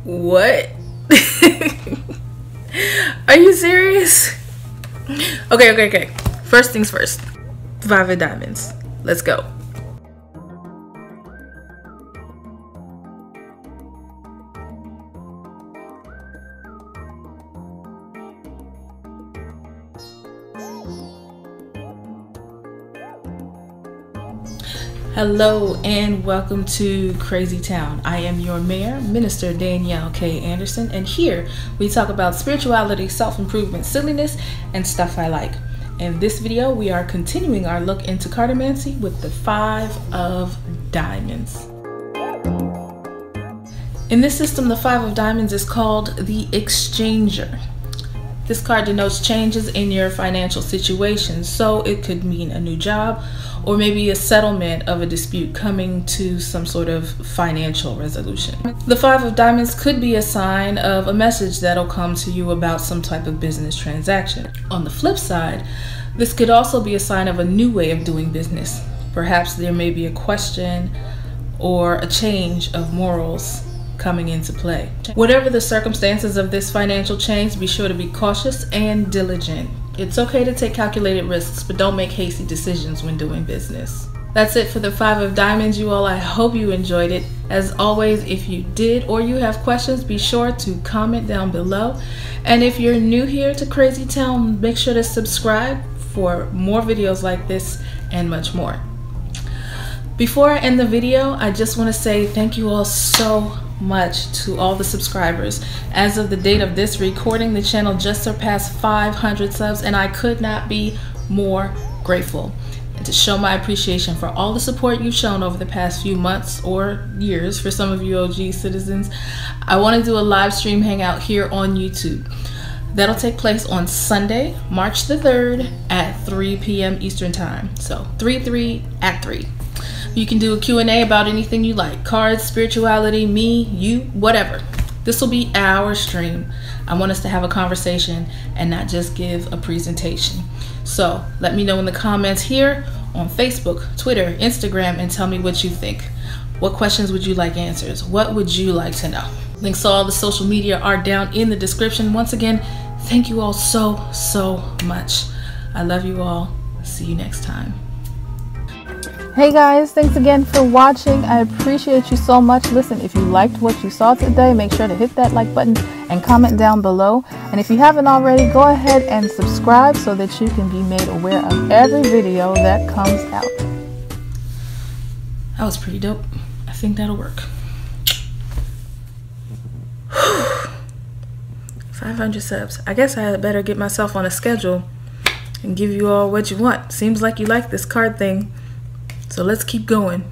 What? Are you serious? Okay. First things first. 5 of diamonds. Let's go. Hello and welcome to Crazy Town. I am your mayor, Minister Danielle K. Anderson, and here we talk about spirituality, self-improvement, silliness, and stuff I like. In this video, we are continuing our look into Cartomancy with the 5 of diamonds. In this system, the 5 of diamonds is called the exchanger. This card denotes changes in your financial situation, so it could mean a new job or maybe a settlement of a dispute coming to some sort of financial resolution. The 5 of diamonds could be a sign of a message that'll come to you about some type of business transaction. On the flip side, this could also be a sign of a new way of doing business. Perhaps there may be a question or a change of morals coming into play. Whatever the circumstances of this financial change, be sure to be cautious and diligent. It's okay to take calculated risks, but don't make hasty decisions when doing business. That's it for the 5 of diamonds, you all. I hope you enjoyed it. As always, if you did or you have questions, be sure to comment down below. And if you're new here to Crazy Town, make sure to subscribe for more videos like this and much more. Before I end the video, I just want to say thank you all so much to all the subscribers. As of the date of this recording, the channel just surpassed 500 subs, and I could not be more grateful. And to show my appreciation for all the support you've shown over the past few months or years for some of you OG citizens, I want to do a live stream hangout here on YouTube. That'll take place on Sunday, March the 3rd at 3 p.m. Eastern Time. So 3 at 3. You can do a Q&A about anything you like. Cards, spirituality, me, you, whatever. This will be our stream. I want us to have a conversation and not just give a presentation. So let me know in the comments here on Facebook, Twitter, Instagram, and tell me what you think. What questions would you like answers? What would you like to know? Links to all the social media are down in the description. Once again, thank you all so much. I love you all. See you next time. Hey guys, thanks again for watching. I appreciate you so much. Listen, if you liked what you saw today, make sure to hit that like button and comment down below. And if you haven't already, go ahead and subscribe so that you can be made aware of every video that comes out. That was pretty dope. I think that'll work. 500 subs. I guess I had better get myself on a schedule and give you all what you want. Seems like you like this card thing. So let's keep going.